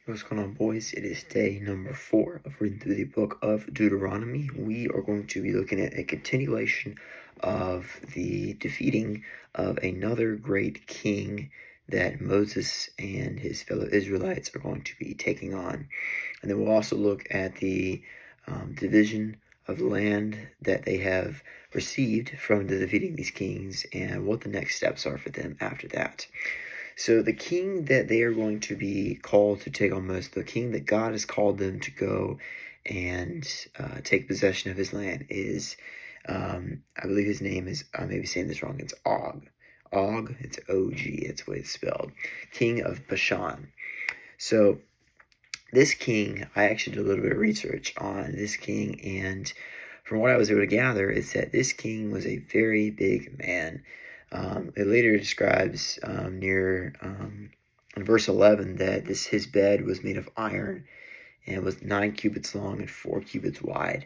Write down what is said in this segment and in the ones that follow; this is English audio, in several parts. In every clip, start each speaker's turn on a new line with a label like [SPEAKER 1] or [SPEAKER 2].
[SPEAKER 1] What's going on, boys? It is day number 4 of reading through the book of Deuteronomy. We are going to be looking at a continuation of the defeating of another great king that Moses and his fellow Israelites are going to be taking on. And then we'll also look at the division of land that they have received from the defeating these kings and what the next steps are for them after that. So the king that they are going to be called to take on Moses, the king that God has called them to go and take possession of his land is, I believe his name is, I may be saying this wrong, it's Og. Og, it's O-G, it's the way it's spelled. King of Bashan. So this king, I actually did a little bit of research on this king, and from what I was able to gather, is that this king was a very big man. It later describes in verse 11 that his bed was made of iron and was 9 cubits long and 4 cubits wide.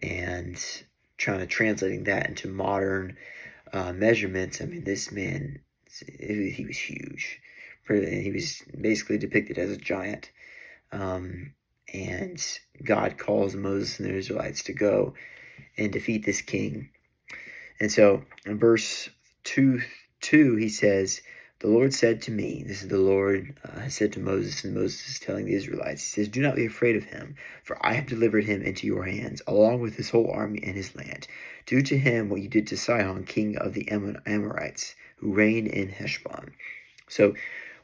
[SPEAKER 1] And trying to translating that into modern measurements, I mean, this man, he was huge. He was basically depicted as a giant. And God calls Moses and the Israelites to go and defeat this king. And so in verse 2, he says, "The Lord said to me," this is the Lord has said to Moses, and Moses is telling the Israelites, he says, "Do not be afraid of him, for I have delivered him into your hands, along with his whole army and his land. Do to him what you did to Sihon, king of the Amorites, who reigned in Heshbon." So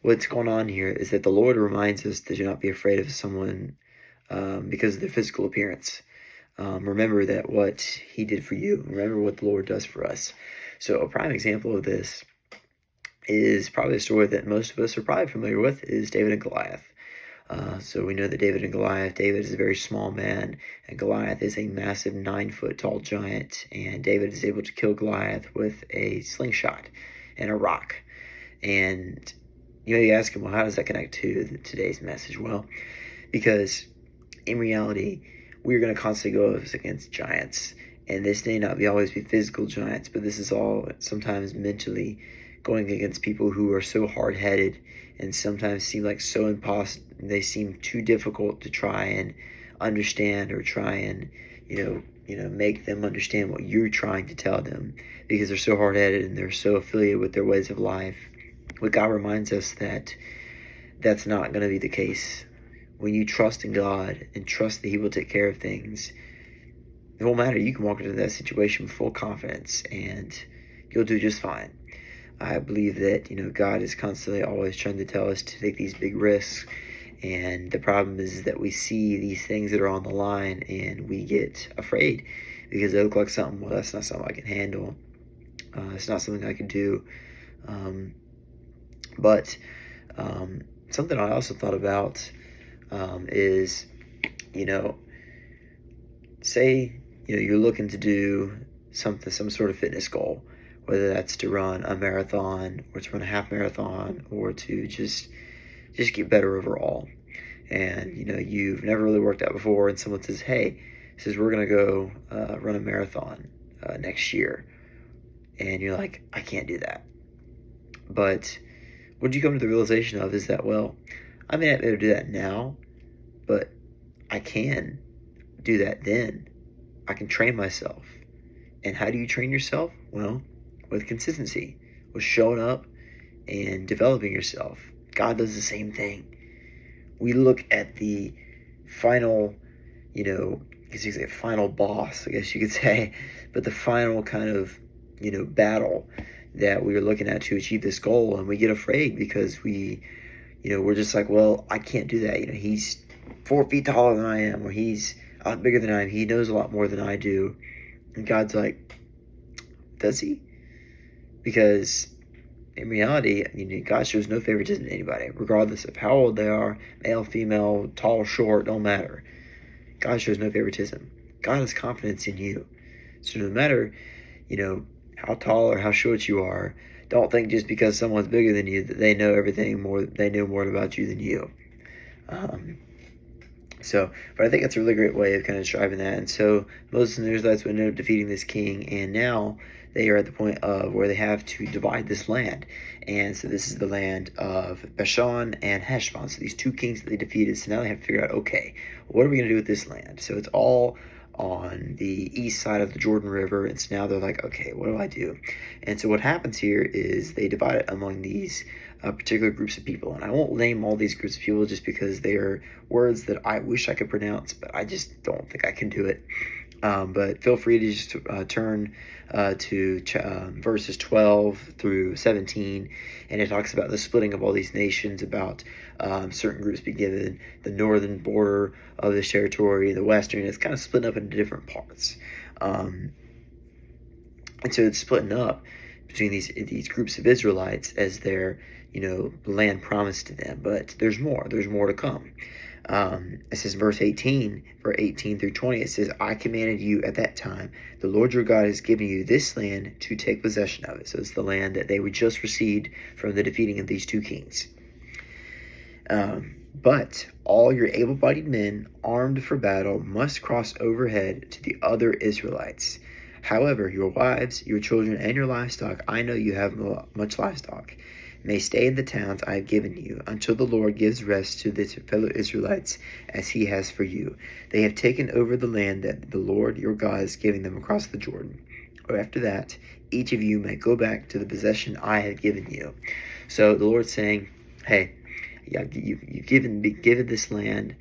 [SPEAKER 1] what's going on here is that the Lord reminds us to do not be afraid of someone because of their physical appearance. Remember that what he did for you. Remember what the Lord does for us. So a prime example of this is probably a story that most of us are probably familiar with, is David and Goliath. So we know that David is a very small man, and Goliath is a massive 9-foot tall giant, and David is able to kill Goliath with a slingshot and a rock. And you may ask him, well, how does that connect to today's message? Well, because in reality, we're going to constantly go against giants. And this may not always be physical giants, but this is all sometimes mentally going against people who are so hard-headed and sometimes seem like so impossible. They seem too difficult to try and understand or try and, make them understand what you're trying to tell them, because they're so hard-headed and they're so affiliated with their ways of life. But God reminds us that that's not going to be the case. When you trust in God and trust that he will take care of things, it won't matter. You can walk into that situation with full confidence and you'll do just fine. I believe that, God is constantly always trying to tell us to take these big risks. And the problem is that we see these things that are on the line and we get afraid because they look like something, well, that's not something I can handle. It's not something I can do. But something I also thought about is, say, you're looking to do some sort of fitness goal, whether that's to run a marathon or to run a half marathon or to just get better overall. And, you've never really worked out before, and someone says, hey, we're going to go run a marathon next year. And you're like, I can't do that. But what you come to the realization of is that, well, I may not be able to do that now, but I can do that then. I can train myself. And how do you train yourself? Well, with consistency, with showing up and developing yourself. God does the same thing. We look at the final, final boss, I guess you could say, but the final kind of, battle that we are looking at to achieve this goal, and we get afraid because we're just like, well, I can't do that. He's 4 feet taller than I am, or he's a lot bigger than I am. He knows a lot more than I do. And God's like, does he? Because in reality, God shows no favoritism to anybody, regardless of how old they are, male, female, tall, short, don't matter. God shows no favoritism. God has confidence in you. So no matter, how tall or how short you are, don't think just because someone's bigger than you that they know everything more, they know more about you than you. But I think that's a really great way of kind of describing that. And so Moses and the Israelites would end up defeating this king, and now they are at the point of where they have to divide this land. And so this is the land of Bashan and Heshbon. So these two kings that they defeated. So now they have to figure out, okay, what are we going to do with this land? So it's all on the east side of the Jordan River. And so now they're like, okay, what do I do? And so what happens here is they divide it among these particular groups of people. And I won't name all these groups of people just because they are words that I wish I could pronounce, but I just don't think I can do it. But feel free to just turn to verses 12 through 17, and it talks about the splitting of all these nations, about certain groups being given the northern border of this territory, the western. It's kind of split up into different parts. And so it's splitting up between these groups of Israelites as their land promised to them. But there's more to come. It says verse 18 through 20, it says, I commanded you at that time, the Lord your God has given you this land to take possession of it. So it's the land that they would just received from the defeating of these two kings. But all your able-bodied men armed for battle must cross overhead to the other Israelites. However, your wives, your children, and your livestock, I know you have much livestock, may stay in the towns I have given you, until the Lord gives rest to the fellow Israelites as he has for you. They have taken over the land that the Lord your God is giving them across the Jordan. Or after that, each of you may go back to the possession I have given you. So the Lord's saying, hey, you've given this land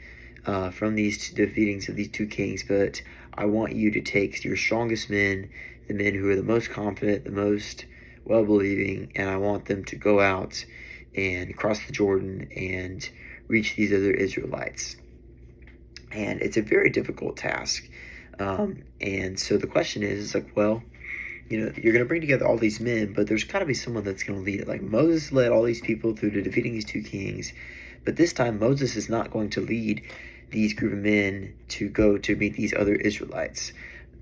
[SPEAKER 1] from these defeatings of these two kings, but I want you to take your strongest men, the men who are the most confident, the most well-believing, and I want them to go out and cross the Jordan and reach these other Israelites. And it's a very difficult task. And so the question is like, well, you're going to bring together all these men, but there's got to be someone that's going to lead it. Like Moses led all these people through to defeating these two kings, but this time Moses is not going to lead these group of men to go to meet these other Israelites.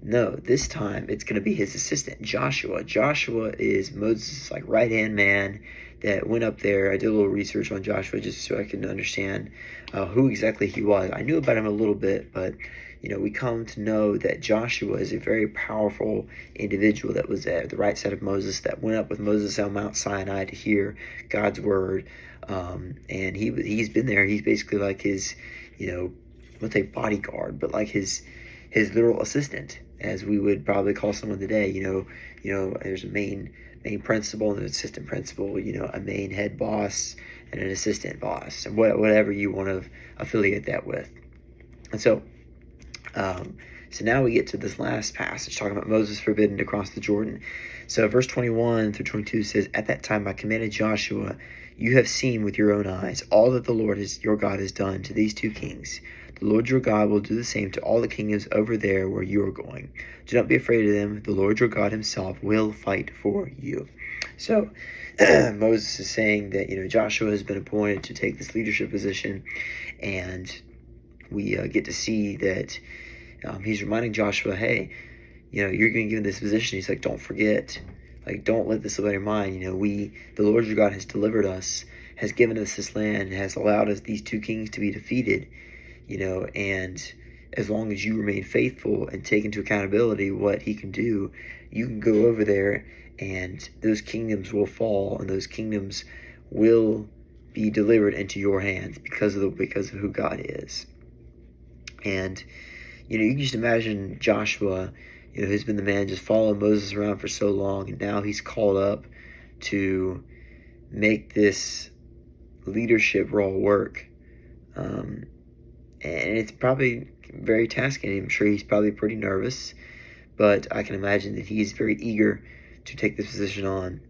[SPEAKER 1] No, this time it's going to be his assistant, Joshua. Joshua is Moses' right-hand man that went up there. I did a little research on Joshua just so I can understand who exactly he was. I knew about him a little bit, but we come to know that Joshua is a very powerful individual that was at the right side of Moses, that went up with Moses on Mount Sinai to hear God's word. And he's been there. He's basically like his, let's say bodyguard, but like his literal assistant, as we would probably call someone today. There's a main principal and an assistant principal, a main head boss and an assistant boss, and whatever you want to affiliate that with. And so now we get to this last passage talking about Moses forbidden to cross the Jordan. So verse 21 through 22 says, at that time I commanded Joshua, you have seen with your own eyes all that the Lord your God has done to these two kings. The Lord your God will do the same to all the kingdoms over there where you are going. Do not be afraid of them. The Lord your God himself will fight for you. So Moses is saying that, Joshua has been appointed to take this leadership position, and we get to see that he's reminding Joshua, hey, you're going to give him this position. He's like, don't forget, don't let this slip out of your mind. The Lord your God has delivered us, has given us this land, has allowed us these two kings to be defeated, and as long as you remain faithful and take into accountability what he can do, you can go over there and those kingdoms will fall, and those kingdoms will be delivered into your hands because of who God is. And you can just imagine Joshua, who's been the man just following Moses around for so long, and now he's called up to make this leadership role work. And it's probably very tasking. I'm sure he's probably pretty nervous, but I can imagine that he's very eager to take this position on.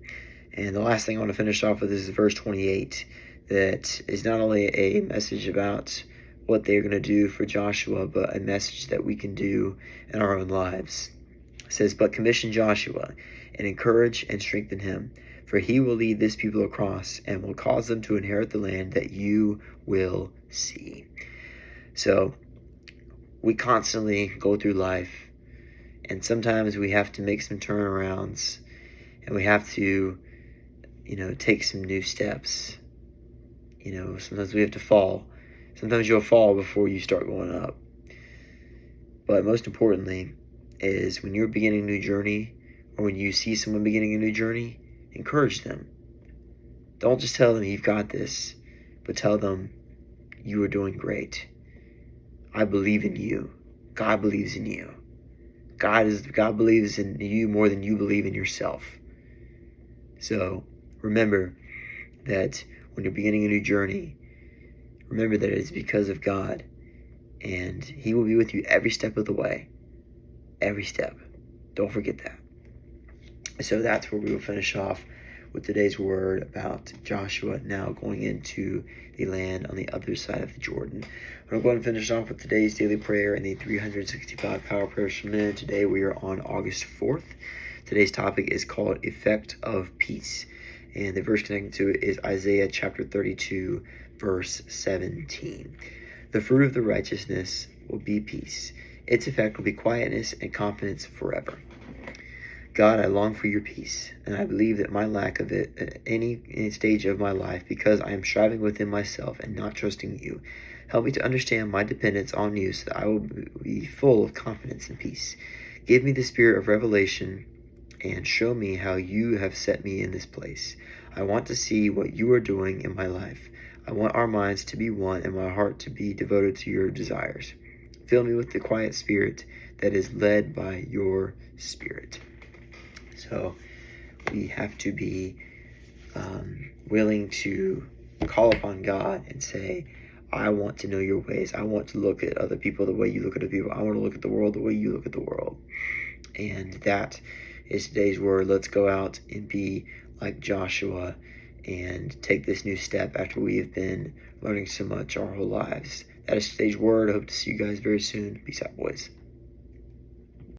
[SPEAKER 1] And the last thing I want to finish off with is verse 28, that is not only a message about what they're going to do for Joshua, but a message that we can do in our own lives. It says, but commission Joshua and encourage and strengthen him, for he will lead this people across and will cause them to inherit the land that you will see. So we constantly go through life, and sometimes we have to make some turnarounds, and we have to, take some new steps. Sometimes we have to fall. Sometimes you'll fall before you start going up. But most importantly is when you're beginning a new journey or when you see someone beginning a new journey, encourage them. Don't just tell them you've got this, but tell them you are doing great. I believe in you. God believes in you. God believes in you more than you believe in yourself. So remember that when you're beginning a new journey, remember that it's because of God, and He will be with you every step of the way. Every step. Don't forget that. So that's where we will finish off with today's word about Joshua now going into the land on the other side of the Jordan. I'm going to go ahead and finish off with today's daily prayer and the 365 power prayers from men. Today we are on August 4th. Today's topic is called Effect of Peace. And the verse connected to it is Isaiah chapter 32, verse 17. The fruit of the righteousness will be peace. Its effect will be quietness and confidence forever. God, I long for your peace, and I believe that my lack of it at any stage of my life, because I am striving within myself and not trusting you. Help me to understand my dependence on you so that I will be full of confidence and peace. Give me the spirit of revelation and show me how you have set me in this place. I want to see what you are doing in my life. I want our minds to be one and my heart to be devoted to your desires. Fill me with the quiet spirit that is led by your spirit. So we have to be willing to call upon God and say, I want to know your ways. I want to look at other people the way you look at other people. I want to look at the world the way you look at the world. And that is today's word. Let's go out and be like Joshua and take this new step after we have been learning so much our whole lives. That is today's word. I hope to see you guys very soon. Peace out, boys.